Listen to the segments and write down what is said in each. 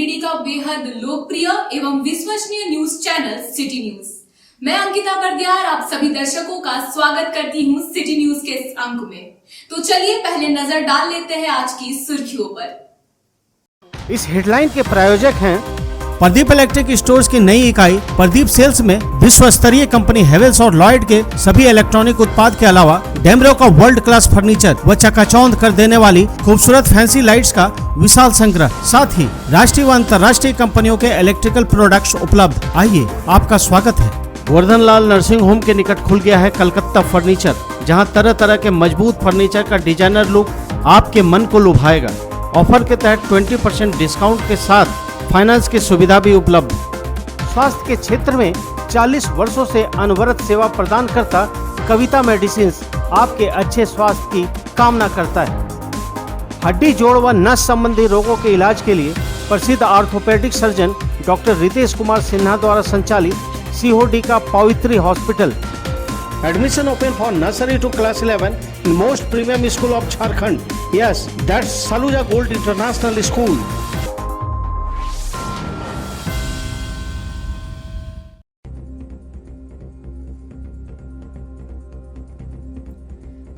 गिरिडीह का बेहद लोकप्रिय एवं विश्वसनीय न्यूज चैनल सिटी न्यूज। मैं अंकिता बरदियार आप सभी दर्शकों का स्वागत करती हूं सिटी न्यूज के इस अंक में। तो चलिए पहले नजर डाल लेते हैं आज की सुर्खियों पर। इस हेडलाइन के प्रायोजक हैं प्रदीप इलेक्ट्रिक स्टोर्स की नई इकाई प्रदीप सेल्स में विश्व स्तरीय कंपनी हेवेल्स और लॉयड के सभी इलेक्ट्रॉनिक उत्पाद के अलावा डेमरो का वर्ल्ड क्लास फर्नीचर व चकाचौंध कर देने वाली खूबसूरत फैंसी लाइट्स का विशाल संग्रह, साथ ही राष्ट्रीय व अंतर्राष्ट्रीय कंपनियों के इलेक्ट्रिकल प्रोडक्ट्स उपलब्ध। आइए, आपका स्वागत है। वर्धन लाल नर्सिंग होम के निकट खुल गया है कलकत्ता फर्नीचर, जहां तरह तरह के मजबूत फर्नीचर का डिजाइनर लुक आपके मन को लुभाएगा। ऑफर के तहत 20% डिस्काउंट के साथ फाइनेंस की सुविधा भी उपलब्ध। स्वास्थ्य के क्षेत्र में 40 वर्षों से अनवरत सेवा प्रदान करता कविता मेडिसिन आपके अच्छे स्वास्थ्य की कामना करता है। हड्डी, जोड़ व नस संबंधी रोगों के इलाज के लिए प्रसिद्ध orthopaedic surgeon doctor Ritesh Kumar Sinha द्वारा संचालित सीओडी का Pavitri hospital. Admission open for nursery to class 11 in most premium school of Jharkhand. Yes, that's Saluja Gold International School.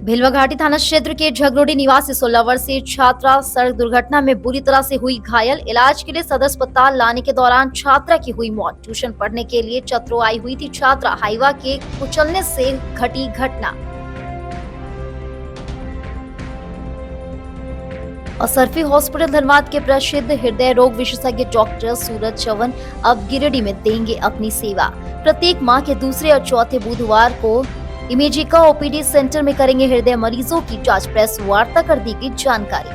भिलवा घाटी थाना क्षेत्र के झगरोडी निवासी 16 वर्षीय छात्रा सड़क दुर्घटना में बुरी तरह से हुई घायल। इलाज के लिए सदर अस्पताल लाने के दौरान छात्रा की हुई मौत। ट्यूशन पढ़ने के लिए चतरो आई हुई थी छात्रा। हाईवा के कुचलने से घटी घटना। असरफी हॉस्पिटल धनबाद के प्रसिद्ध हृदय रोग विशेषज्ञ डॉक्टर सूरज चवन अब गिरिडीह में देंगे अपनी सेवा। प्रत्येक माह के दूसरे और चौथे बुधवार को इमेजिका ओपीडी सेंटर में करेंगे हृदय मरीजों की जांच। प्रेस वार्ता कर दी गई जानकारी।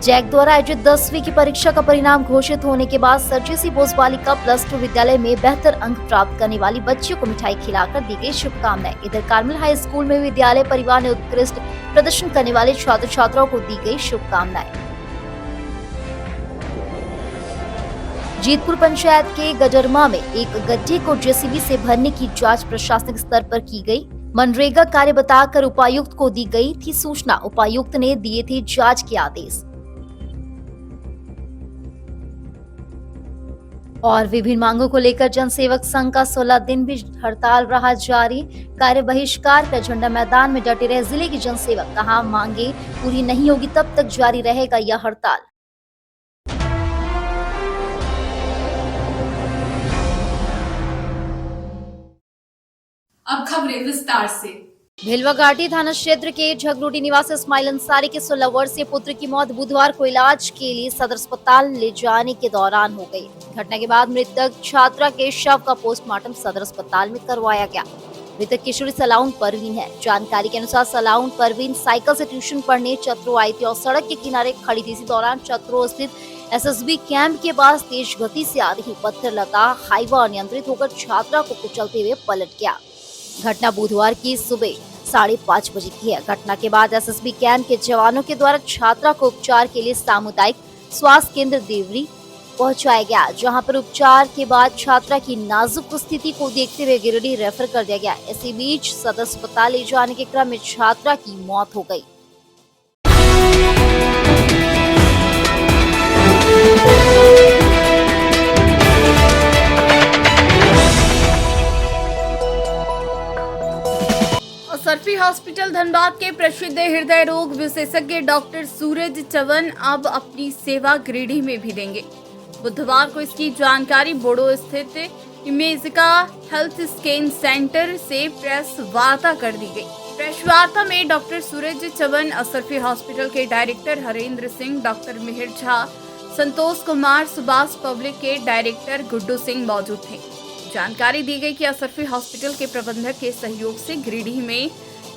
जैक द्वारा आयोजित 10वीं की परीक्षा का परिणाम घोषित होने के बाद सरजेसी बोस बालिका +2 विद्यालय में बेहतर अंक प्राप्त करने वाली बच्चियों को मिठाई खिलाकर दी गई शुभकामनाएं। इधर कार्मेल हाई स्कूल में विद्यालय परिवार ने उत्कृष्ट प्रदर्शन करने वाले छात्र छात्राओं को दी गई शुभकामनाएं। जीतपुर पंचायत के गजरमा में एक गड्ढे को जेसीबी से भरने की जांच प्रशासनिक स्तर पर की गई। मनरेगा कार्य बताकर उपायुक्त को दी गई थी सूचना। उपायुक्त ने दिए थे जांच के आदेश। और विभिन्न मांगों को लेकर जनसेवक संघ का 16 दिन भी हड़ताल रहा जारी। कार्य बहिष्कार कर झंडा मैदान में डटे रहे जिले के जनसेवक। कहा मांगे पूरी नहीं होगी तब तक जारी रहेगा यह हड़ताल। अब खबरें विस्तार से। भिलवा घाटी थाना क्षेत्र के झगरोडी निवासी इस्माइल अंसारी के 16 वर्षीय पुत्र की मौत बुधवार को इलाज के लिए सदर अस्पताल ले जाने के दौरान हो गई। घटना के बाद मृतक छात्रा के शव का पोस्टमार्टम सदर अस्पताल में करवाया गया। मृतक किशोरी सलाउन परवीन है। जानकारी के अनुसार सलाउन परवीन साइकिल से ट्यूशन पढ़ने चतरो आई थी और सड़क के किनारे खड़ी थी। इसी दौरान चतरो स्थित एसएसबी कैंप के पास तेज गति से आ रही पत्थर लता हाईवा अनियंत्रित होकर छात्रा को कुचलते हुए पलट गया। घटना बुधवार की सुबह 5:30 बजे की है। घटना के बाद एसएसबी कैंप के जवानों के द्वारा छात्रा को उपचार के लिए सामुदायिक स्वास्थ्य केंद्र देवरी पहुंचाया गया, जहां पर उपचार के बाद छात्रा की नाजुक स्थिति को देखते हुए गिरिडीह रेफर कर दिया गया। इसी बीच सदर अस्पताल ले जाने के क्रम में छात्रा की मौत हो गई। असरफी हॉस्पिटल धनबाद के प्रसिद्ध हृदय रोग विशेषज्ञ डॉक्टर सूरज चवन अब अपनी सेवा गिरिडीह में भी देंगे। बुधवार को इसकी जानकारी बोडो स्थित इमेजिका हेल्थ स्कैन सेंटर से प्रेस वार्ता कर दी गई। प्रेस वार्ता में डॉक्टर सूरज चवन, असरफी हॉस्पिटल के director Harendra Singh, doctor Mihir Jha, Santosh Kumar, Subhash public के डायरेक्टर गुड्डू सिंह मौजूद थे। जानकारी दी गई कि असरफी हॉस्पिटल के प्रबंधक के सहयोग से गिरिडीह में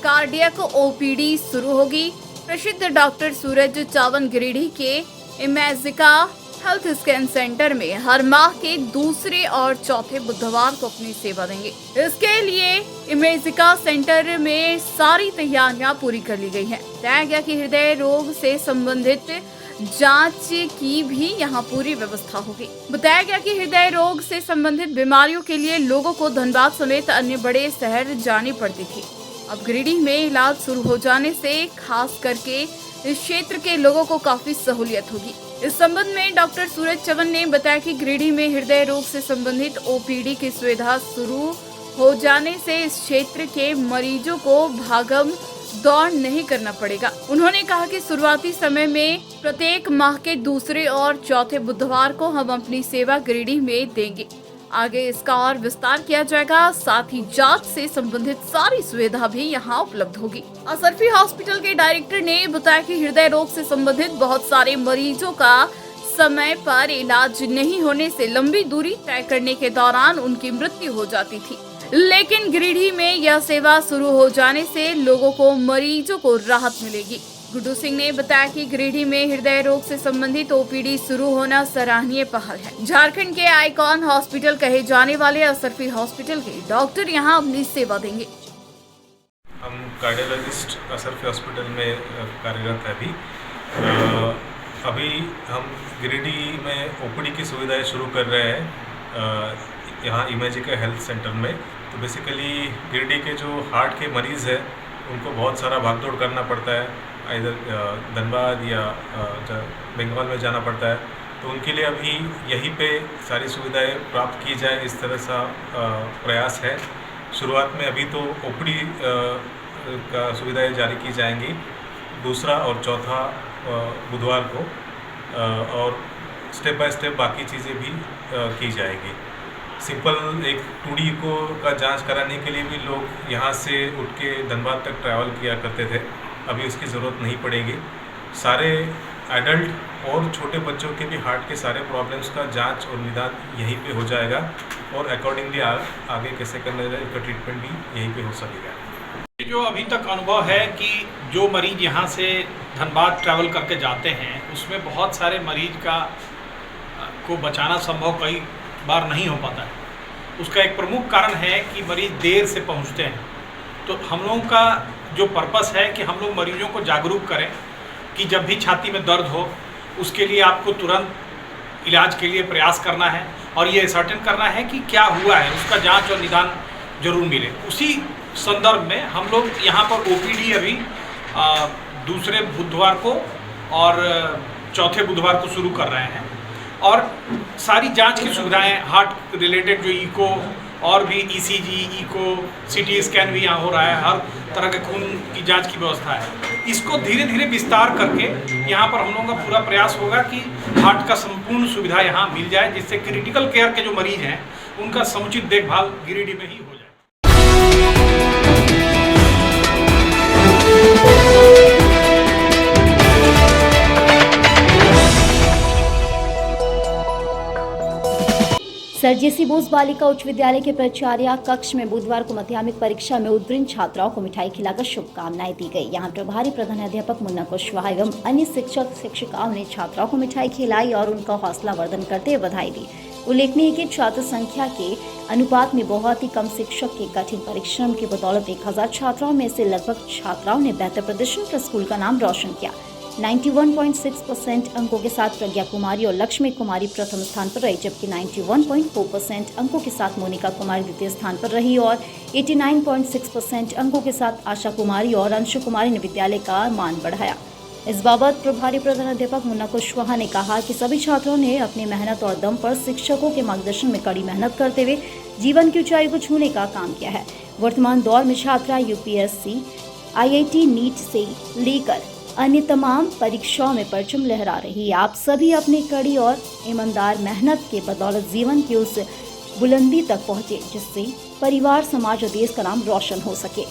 कार्डियक ओपीडी शुरू होगी। प्रसिद्ध डॉक्टर सूरज चवन गिरिडीह के इमेजिका हेल्थ स्कैन सेंटर में हर माह के दूसरे और चौथे बुधवार को अपनी सेवा देंगे। इसके लिए इमेजिका सेंटर में सारी तैयारियां पूरी कर ली गई हैं। बताया गया कि हृदय रोग से संबंधित जांच की भी यहां पूरी व्यवस्था होगी। बताया गया कि हृदय रोग से संबंधित बीमारियों के लिए लोगों को धनबाद समेत अन्य बड़े शहर जानी पड़ती थी। अब गिरिडीह में इलाज शुरू हो जाने से खास करके इस क्षेत्र के लोगों को काफी सहूलियत होगी। इस संबंध में डॉक्टर सूरज चवन ने बताया कि गिरिडीह में हृदय रोग से संबंधित ओपीडी की सुविधा शुरू हो जाने से इस क्षेत्र के मरीजों को भागम दौड़ नहीं करना पड़ेगा। उन्होंने कहा कि शुरुआती समय में प्रत्येक माह के दूसरे और चौथे बुधवार को हम अपनी सेवा गिरिडीह में देंगे। आगे इसका और विस्तार किया जाएगा। साथ ही जांच से संबंधित सारी सुविधा भी यहां उपलब्ध होगी। असरफी हॉस्पिटल के डायरेक्टर ने बताया कि हृदय रोग से संबंधित बहुत सारे मरीजों का समय पर इलाज नहीं होने से लंबी दूरी तय करने के दौरान उनकी मृत्यु हो जाती थी, लेकिन गिरिडीह में यह सेवा शुरू हो जाने से लोगों को मरीजों को राहत मिलेगी। गुड्डू सिंह ने बताया कि गिरिडीह में हृदय रोग से संबंधित ओपीडी शुरू होना सराहनीय पहल है। झारखंड के आइकॉन हॉस्पिटल कहे जाने वाले असरफी हॉस्पिटल के डॉक्टर यहां अपनी सेवा देंगे। हम कार्डियोलॉजिस्ट असरफी हॉस्पिटल में कार्यरत है अभी हम गिरिडीह में ओपीडी की सुविधाएं शुरू कर रहे हैं यहाँ इमेजिका हेल्थ सेंटर में। तो बेसिकली गिरिडीह के जो हार्ट के मरीज़ हैं उनको बहुत सारा भागदौड़ करना पड़ता है, इधर धनबाद या बंगाल में जाना पड़ता है। तो उनके लिए अभी यहीं पे सारी सुविधाएं प्राप्त की जाए, इस तरह सा प्रयास है। शुरुआत में अभी तो ओपीडी का सुविधाएं जारी की जाएंगी दूसरा और चौथा बुधवार को, और स्टेप बाय स्टेप बाकी चीज़ें भी की जाएगी। सिंपल एक 2D को का जांच कराने के लिए भी लोग यहाँ से उठ के धनबाद तक ट्रैवल किया करते थे, अभी उसकी ज़रूरत नहीं पड़ेगी। सारे एडल्ट और छोटे बच्चों के भी हार्ट के सारे प्रॉब्लम्स का जांच और निदान यहीं पे हो जाएगा, और अकॉर्डिंगली आगे कैसे करना है इसका ट्रीटमेंट भी यहीं पे हो सकेगा। जो अभी तक अनुभव है कि जो मरीज यहाँ से धनबाद ट्रैवल करके जाते हैं उसमें बहुत सारे मरीज को बचाना संभव कई बार नहीं हो पाता है। उसका एक प्रमुख कारण है कि मरीज देर से पहुँचते हैं। तो हम लोगों का जो पर्पस है कि हम लोग मरीजों को जागरूक करें कि जब भी छाती में दर्द हो उसके लिए आपको तुरंत इलाज के लिए प्रयास करना है, और ये सर्टेन करना है कि क्या हुआ है, उसका जांच और निदान जरूर मिले। उसी संदर्भ में हम लोग यहाँ पर ओपीडी अभी दूसरे बुधवार को और चौथे बुधवार को शुरू कर रहे हैं, और सारी जांच की सुविधाएं हार्ट रिलेटेड जो इको और भी ईसीजी, इको, सीटी स्कैन भी यहाँ हो रहा है, हर तरह के खून की जांच की व्यवस्था है। इसको धीरे धीरे विस्तार करके यहाँ पर हम लोगों का पूरा प्रयास होगा कि हार्ट का संपूर्ण सुविधा यहाँ मिल जाए, जिससे क्रिटिकल केयर के जो मरीज हैं उनका समुचित देखभाल गिरिडीह में ही हो जाए। सर जेसी बोस बालिका उच्च विद्यालय के प्राचार्य कक्ष में बुधवार को माध्यमिक परीक्षा में उत्तीर्ण छात्राओं को मिठाई खिलाकर शुभकामनाएं दी गई। यहां प्रभारी प्रधानाध्यापक मुन्ना कुशवाहा एवं अन्य शिक्षक शिक्षिकाओं ने छात्राओं को मिठाई खिलाई और उनका हौसला वर्धन करते हुए बधाई दी। उल्लेखनीय है कि छात्र संख्या के अनुपात में बहुत ही कम शिक्षक के कठिन परिश्रम की बदौलत 1000 छात्राओं में से लगभग छात्राओं ने बेहतर प्रदर्शन कर स्कूल का नाम रोशन किया। 91.6% अंकों के साथ प्रज्ञा कुमारी और लक्ष्मी कुमारी प्रथम स्थान पर रही, जबकि 91.4% अंकों के साथ मोनिका कुमारी द्वितीय स्थान पर रही और 89.6% अंकों के साथ आशा कुमारी और अंशु कुमारी ने विद्यालय का मान बढ़ाया। इस बाबत प्रभारी प्रधानाध्यापक मुन्ना कुशवाहा ने कहा कि सभी छात्रों ने अपनी मेहनत और दम पर शिक्षकों के मार्गदर्शन में कड़ी मेहनत करते हुए जीवन की ऊंचाई को छूने का काम किया है। वर्तमान दौर में छात्रा यूपीएससी, आईआईटी, नीट से लेकर अन्य तमाम परीक्षाओं में परचम लहरा रही है। आप सभी अपनी कड़ी और ईमानदार मेहनत के बदौलत जीवन की उस बुलंदी तक पहुंचे जिससे परिवार, समाज और देश का नाम रोशन हो सके।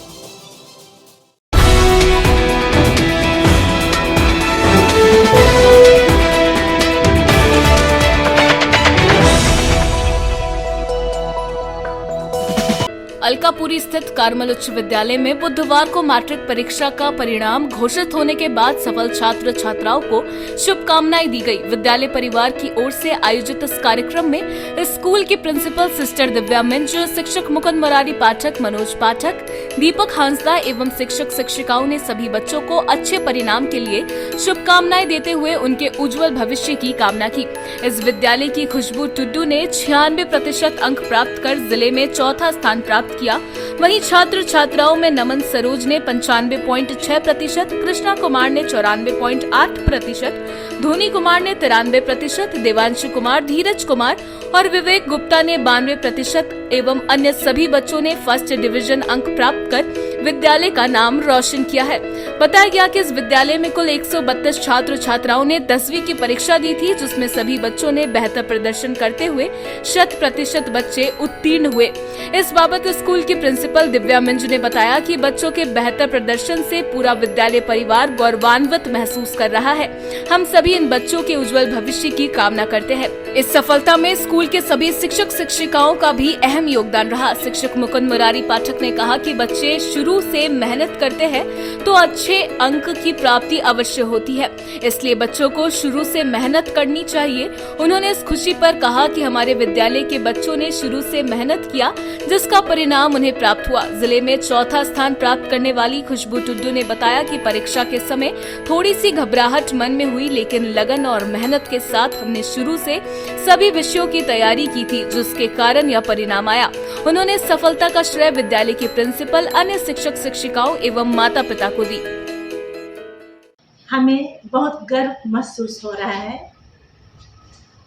अलकापुरी स्थित कार्मल उच्च विद्यालय में बुधवार को मैट्रिक परीक्षा का परिणाम घोषित होने के बाद सफल छात्र छात्राओं को शुभकामनाएं दी गई। विद्यालय परिवार की ओर से आयोजित इस कार्यक्रम में स्कूल की प्रिंसिपल सिस्टर दिव्या मिंज, शिक्षक मुकुंद मुरारी पाठक, मनोज पाठक, दीपक हांसदा एवं शिक्षक शिक्षिकाओं ने सभी बच्चों को अच्छे परिणाम के लिए शुभकामनाएं देते हुए उनके उज्जवल भविष्य की कामना की। इस विद्यालय की खुशबू टुड्डू ने 96% अंक प्राप्त कर जिले में चौथा स्थान प्राप्त किया। वहीं छात्र छात्राओं में नमन सरोज ने 95.6%, कृष्णा कुमार ने 94.8%, धोनी कुमार ने 93%, देवांशु कुमार, धीरज कुमार और विवेक गुप्ता ने 92% एवं अन्य सभी बच्चों ने फर्स्ट डिवीजन अंक प्राप्त कर विद्यालय का नाम रोशन किया है। बताया गया कि इस विद्यालय में कुल 132 छात्र छात्राओं ने 10वीं की परीक्षा दी थी, जिसमें सभी बच्चों ने बेहतर प्रदर्शन करते हुए 100% बच्चे उत्तीर्ण हुए। इस बाबत स्कूल की प्रिंसिपल दिव्या मिंज ने बताया कि बच्चों के बेहतर प्रदर्शन से पूरा विद्यालय परिवार गौरवान्वित महसूस कर रहा है। हम सभी इन बच्चों के उज्जवल भविष्य की कामना करते हैं। इस सफलता में स्कूल के सभी शिक्षक शिक्षिकाओं का भी अहम योगदान रहा। शिक्षक मुकुंद मुरारी पाठक ने कहा कि बच्चे शुरू से मेहनत करते हैं तो अच्छे अंक की प्राप्ति अवश्य होती है, इसलिए बच्चों को शुरू से मेहनत करनी चाहिए। उन्होंने इस खुशी पर कहा कि हमारे विद्यालय के बच्चों ने शुरू से मेहनत किया, जिसका परिणाम उन्हें प्राप्त हुआ। जिले में चौथा स्थान प्राप्त करने वाली खुशबू टुड्डू ने बताया कि परीक्षा के समय थोड़ी सी घबराहट मन में हुई, लेकिन लगन और मेहनत के साथ हमने शुरू से सभी विषयों की तैयारी की थी, जिसके कारण यह परिणाम आया। उन्होंने सफलता का श्रेय विद्यालय के प्रिंसिपल, अन्य शिक्षक शिक्षिकाओं एवं माता पिता को दी। हमें बहुत गर्व महसूस हो रहा है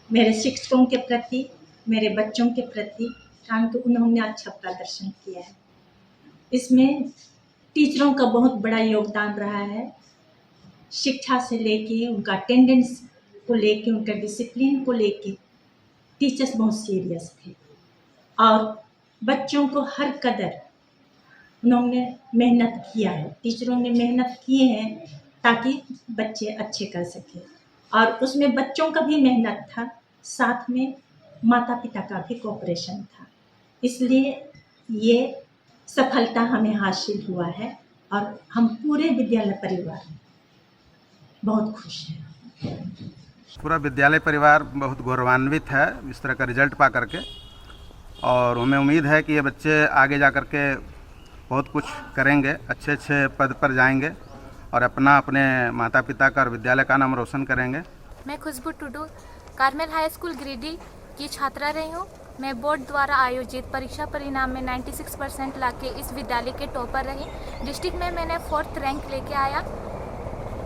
मेरे शिक्षकों के प्रति, मेरे बच्चों के प्रति, कारण तो उन्होंने अच्छा प्रदर्शन किया है। इसमें टीचरों का बहुत बड़ा योगदान रहा है। शिक्षा से लेके उनका अटेंडेंस को लेके, उनका डिसिप्लिन को लेके टीचर्स बहुत सीरियस थे और बच्चों को हर कदर उन्होंने मेहनत किया है। टीचरों ने मेहनत किए हैं ताकि बच्चे अच्छे कर सके और उसमें बच्चों का भी मेहनत था, साथ में माता पिता का भी कोऑपरेशन था। इसलिए ये सफलता हमें हासिल हुआ है और हम पूरे विद्यालय परिवार बहुत खुश हैं। पूरा विद्यालय परिवार बहुत गौरवान्वित है इस तरह का रिजल्ट पा करके, और हमें उम्मीद है कि ये बच्चे आगे जा कर के बहुत कुछ करेंगे, अच्छे अच्छे पद पर जाएंगे और अपने माता पिता का और विद्यालय का नाम रोशन करेंगे। मैं Khushboo Tudu Carmel high school Giridih की छात्रा रही हूँ। मैं बोर्ड द्वारा आयोजित परीक्षा परिणाम में 96% लाके इस विद्यालय के टॉपर रही। डिस्ट्रिक्ट में मैंने 4th रैंक लेके आया।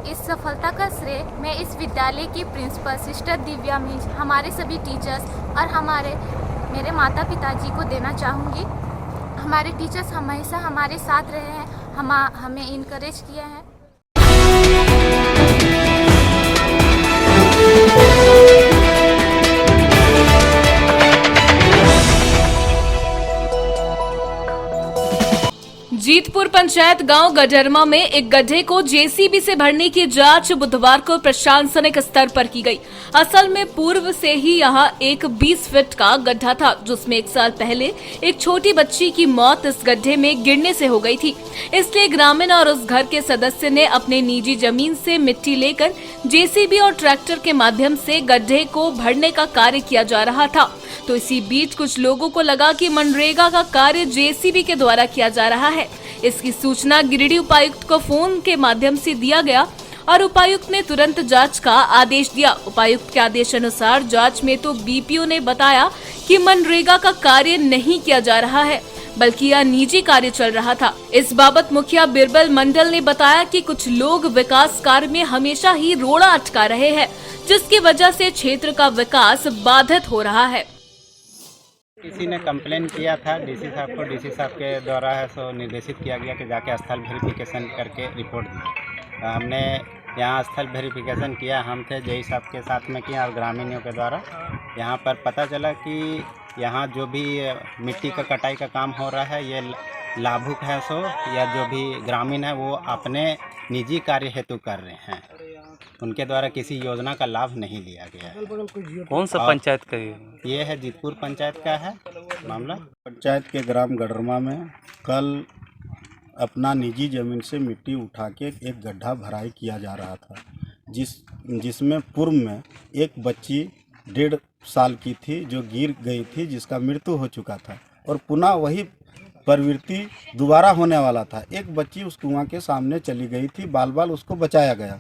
इस सफलता का श्रेय मैं इस विद्यालय की प्रिंसिपल सिस्टर दिव्या मिंज, हमारे सभी टीचर्स और मेरे माता पिताजी को देना चाहूँगी। हमारे टीचर्स हमेशा हमारे साथ रहे हैं, हमें इनकरेज किया है। जीतपुर पंचायत गांव गडरमा में एक गड्ढे को जेसीबी से भरने की जांच बुधवार को प्रशासनिक स्तर पर की गई। असल में पूर्व से ही यहां एक 20 फीट का गड्ढा था, जिसमें 1 साल पहले एक छोटी बच्ची की मौत इस गड्ढे में गिरने से हो गई थी। इसलिए ग्रामीण और उस घर के सदस्य ने अपने निजी जमीन से मिट्टी लेकर जेसीबी और ट्रैक्टर के माध्यम से गड्ढे को भरने का कार्य किया जा रहा था। तो इसी बीच कुछ लोगों को लगा कि मनरेगा का कार्य जेसीबी के द्वारा किया जा रहा है। इसकी सूचना गिरिडीह उपायुक्त को फोन के माध्यम से दिया गया और उपायुक्त ने तुरंत जांच का आदेश दिया। उपायुक्त के आदेश अनुसार जांच में तो बीपीओ ने बताया कि मनरेगा का कार्य नहीं किया जा रहा है, बल्कि यह निजी कार्य चल रहा था। इस बाबत मुखिया बिरबल मंडल ने बताया कि कुछ लोग विकास कार्य में हमेशा ही रोड़ा अटका रहे हैं, जिसकी वजह से क्षेत्र का विकास बाधित हो रहा है। किसी ने कंप्लेन किया था डीसी साहब को, डीसी साहब के द्वारा है सो निर्देशित किया गया कि जाके स्थल वेरिफिकेशन करके रिपोर्ट दी। हमने यहाँ स्थल वेरिफिकेशन किया, हम थे जेई साहब के साथ में किया और ग्रामीणों के द्वारा। यहाँ पर पता चला कि यहाँ जो भी मिट्टी का कटाई का काम हो रहा है ये लाभुक है सो या जो भी ग्रामीण है वो अपने निजी कार्य हेतु कर रहे हैं, उनके द्वारा किसी योजना का लाभ नहीं लिया गया है। कौन सा पंचायत का ये है? जीतपुर पंचायत का है मामला। पंचायत के ग्राम गडरमा में कल अपना निजी ज़मीन से मिट्टी उठा के एक गड्ढा भराई किया जा रहा था, जिसमें पूर्व में एक बच्ची 1.5 साल की थी जो गिर गई थी, जिसका मृत्यु हो चुका था और पुनः वही प्रवृत्ति दोबारा होने वाला था। एक बच्ची उस कुआं के सामने चली गई थी, बाल बाल उसको बचाया गया।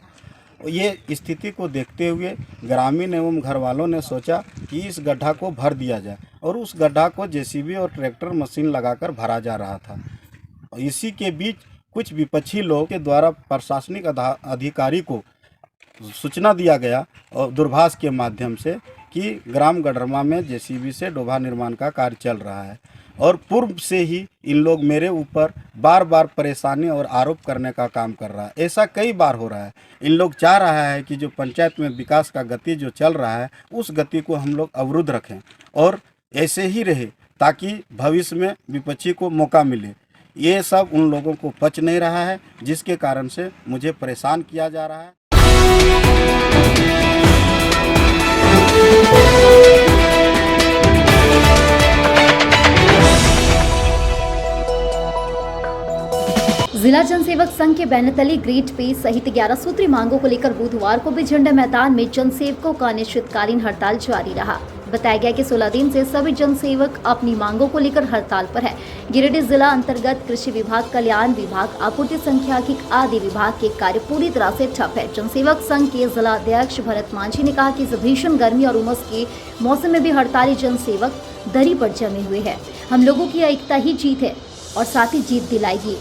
ये स्थिति को देखते हुए ग्रामीण एवं घर वालों ने सोचा कि इस गड्ढा को भर दिया जाए और उस गड्ढा को जेसीबी और ट्रैक्टर मशीन लगाकर भरा जा रहा था। इसी के बीच कुछ विपक्षी लोगों के द्वारा प्रशासनिक अधिकारी को सूचना दिया गया और दूरभाष के माध्यम से कि ग्राम गडरमा में जेसीबी से डोभा निर्माण का कार्य चल रहा है, और पूर्व से ही इन लोग मेरे ऊपर बार बार परेशानी और आरोप करने का काम कर रहा है। ऐसा कई बार हो रहा है। इन लोग चाह रहा है कि जो पंचायत में विकास का गति जो चल रहा है उस गति को हम लोग अवरुद्ध रखें और ऐसे ही रहे ताकि भविष्य में विपक्षी को मौका मिले। ये सब उन लोगों को पच नहीं रहा है, जिसके कारण से मुझे परेशान किया जा रहा है। जिला जनसेवक संघ के बैनतली ग्रेड पे सहित 11 सूत्री मांगों को लेकर बुधवार को भी झंडा मैदान में जनसेवकों का अनिश्चितकालीन हड़ताल जारी रहा। बताया गया कि 16 दिन से सभी जनसेवक अपनी मांगों को लेकर हड़ताल पर है। गिरिडीह जिला अंतर्गत कृषि विभाग, कल्याण विभाग, आपूर्ति संख्याकिक आदि विभाग के कार्य पूरी तरह से ठप है। जनसेवक संघ के जिला अध्यक्ष भरत मांझी ने कहा कि इस भीषण गर्मी और उमस के मौसम में भी हड़ताली जनसेवक दरी पर जमे हुए हैं। हम लोगों की एकता ही जीत है और साथ ही जीत दिलाएगी।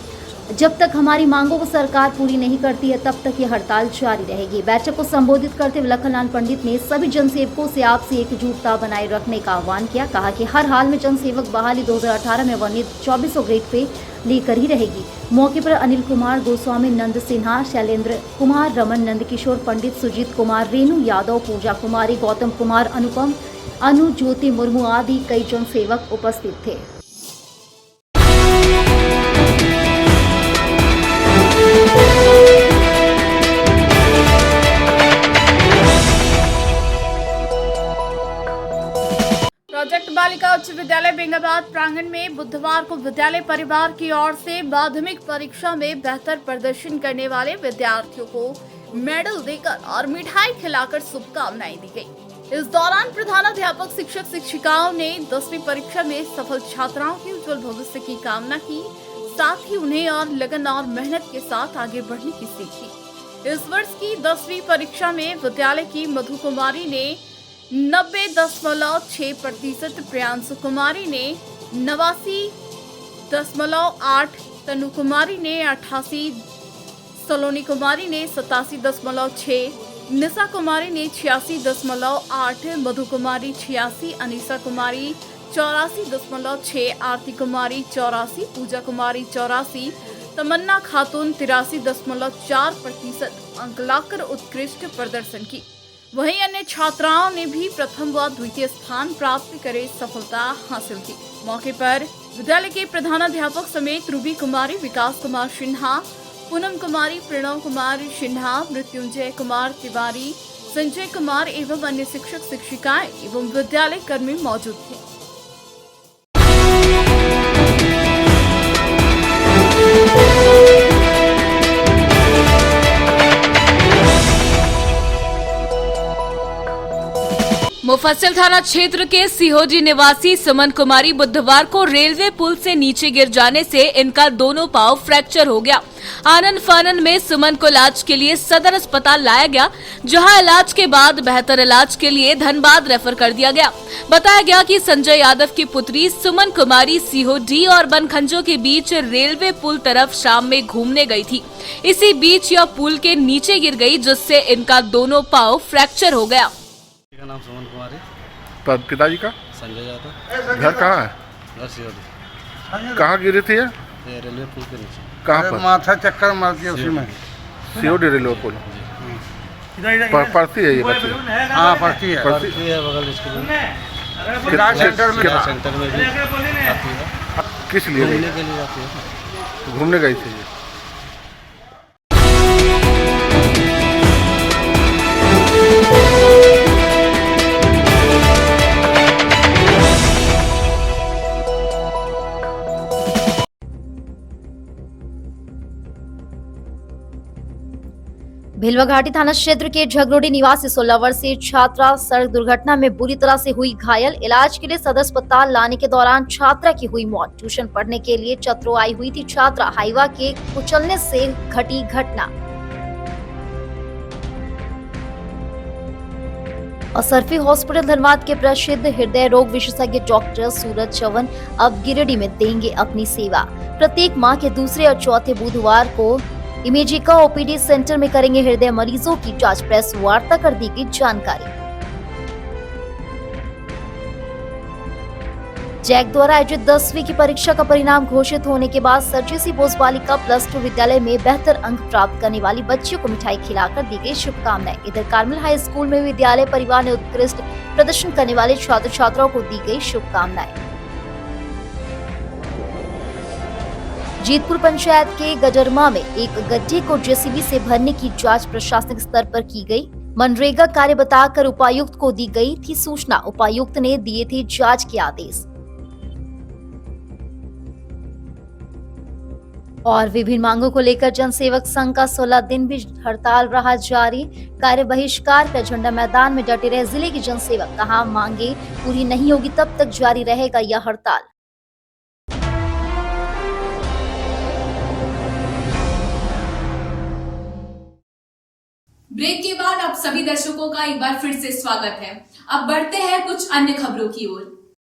जब तक हमारी मांगों को सरकार पूरी नहीं करती है तब तक ये हड़ताल जारी रहेगी। बैठक को संबोधित करते हुए लखनलाल पंडित ने सभी जनसेवकों से आपसी एकजुटता बनाए रखने का आह्वान किया। कहा कि हर हाल में जनसेवक बहाली 2018 में वर्णित 2400 ग्रेड पे लेकर ही रहेगी। मौके पर अनिल कुमार गोस्वामी, नंद सिन्हा, शैलेंद्र कुमार, रमन, नंद किशोर पंडित, सुजीत कुमार, रेणु यादव, पूजा कुमारी, गौतम कुमार, अनुपम, अनु, ज्योति मुर्मू आदि कई जनसेवक उपस्थित थे। प्रोजेक्ट बालिका उच्च विद्यालय बेंगाबाद प्रांगण में बुधवार को विद्यालय परिवार की ओर से माध्यमिक परीक्षा में बेहतर प्रदर्शन करने वाले विद्यार्थियों को मेडल देकर और मिठाई खिलाकर शुभकामनाएं दी गई। इस दौरान प्रधानाध्यापक, शिक्षक शिक्षिकाओं ने 10वीं परीक्षा में सफल छात्राओं के उज्जवल भविष्य की कामना की, साथ ही उन्हें और लगन और मेहनत के साथ आगे बढ़ने की सीख दी। इस वर्ष की 10वीं परीक्षा में विद्यालय की मधु कुमारी ने 90.6%, प्रियांशु कुमारी ने 89.8%, तनु कुमारी ने 88%, सलोनी कुमारी ने 87.6%, निशा कुमारी ने 86.8%, मधु कुमारी 86%, अनीसा कुमारी 84.6%, आरती कुमारी 84%, पूजा कुमारी 84%, तमन्ना खातून 83.4% अंक लाकर उत्कृष्ट प्रदर्शन की। वहीं अन्य छात्राओं ने भी प्रथम व द्वितीय स्थान प्राप्त करे सफलता हासिल की। मौके पर विद्यालय के प्रधानाध्यापक समेत रूबी कुमारी, विकास कुमार सिन्हा, पूनम कुमारी, प्रणव कुमार सिन्हा, मृत्युंजय कुमार तिवारी, संजय कुमार एवं अन्य शिक्षक शिक्षिकाएं एवं विद्यालय कर्मी मौजूद थे। मुफस्सिल थाना क्षेत्र के सिहोजी निवासी सुमन कुमारी बुधवार को रेलवे पुल से नीचे गिर जाने से इनका दोनों पांव फ्रैक्चर हो गया। आनन फानन में सुमन को इलाज के लिए सदर अस्पताल लाया गया, जहां इलाज के बाद बेहतर इलाज के लिए धनबाद रेफर कर दिया गया। बताया गया कि संजय यादव की पुत्री सुमन कुमारी सिहोजी और बनखंजो के बीच रेलवे पुल तरफ शाम में घूमने गई थी। इसी बीच यह पुल के नीचे गिर गई, जिससे इनका दोनों पांव फ्रैक्चर हो गया। का नाम सुमन कुमारी। पिताजी का? संजय यादव। घर कहाँ है? घर सिहोजी। कहाँ गिरी थी ये? रेलवे पुल के नीचे। कहाँ पर? माथा चक्कर मार दिया उसी में। सिहोजी रेलवे पुल पड़ती है ये बच्ची? हाँ पड़ती है बगल स्कूल में, सेंटर में भी आती है। किस लिए? घूमने के लिए आती है। घूमने गई थी? भिलवा घाटी थाना क्षेत्र के झगरोडी निवासी 16 वर्षीय छात्रा सड़क दुर्घटना में बुरी तरह से हुई घायल। इलाज के लिए सदर अस्पताल लाने के दौरान छात्रा की हुई मौत। ट्यूशन पढ़ने के लिए चतरो आई हुई थी छात्रा। हाईवा के कुचलने से घटी घटना। और सरफी हॉस्पिटल धनबाद के प्रसिद्ध हृदय रोग विशेषज्ञ डॉक्टर सूरज चवन अब गिरिडीह में देंगे अपनी सेवा। प्रत्येक माह के दूसरे और चौथे बुधवार को इमेजिका ओपीडी सेंटर में करेंगे हृदय मरीजों की जांच। प्रेस वार्ता कर दी गई जानकारी। जैक द्वारा आयोजित 10वीं की परीक्षा का परिणाम घोषित होने के बाद सरजेसी बोस बालिका +2 विद्यालय में बेहतर अंक प्राप्त करने वाली बच्चियों को मिठाई खिलाकर दी गई शुभकामनाएं। इधर कार्मेल हाई स्कूल में विद्यालय परिवार ने उत्कृष्ट प्रदर्शन करने वाले छात्र छात्राओं को दी गई शुभकामनाएं। जीतपुर पंचायत के गडरमा में एक गड्ढे को जेसीबी से भरने की जांच प्रशासनिक स्तर पर की गई। मनरेगा कार्य बताकर उपायुक्त को दी गई थी सूचना। उपायुक्त ने दिए थे जांच के आदेश। और विभिन्न मांगों को लेकर जनसेवक संघ का 16 दिन भी हड़ताल रहा जारी। कार्य बहिष्कार कर झंडा मैदान में डटे रहे जिले के जनसेवक। कहा मांगे पूरी नहीं होगी तब तक जारी रहेगा यह हड़ताल। ब्रेक के बाद आप सभी दर्शकों का एक बार फिर से स्वागत है। अब बढ़ते हैं कुछ अन्य खबरों की ओर।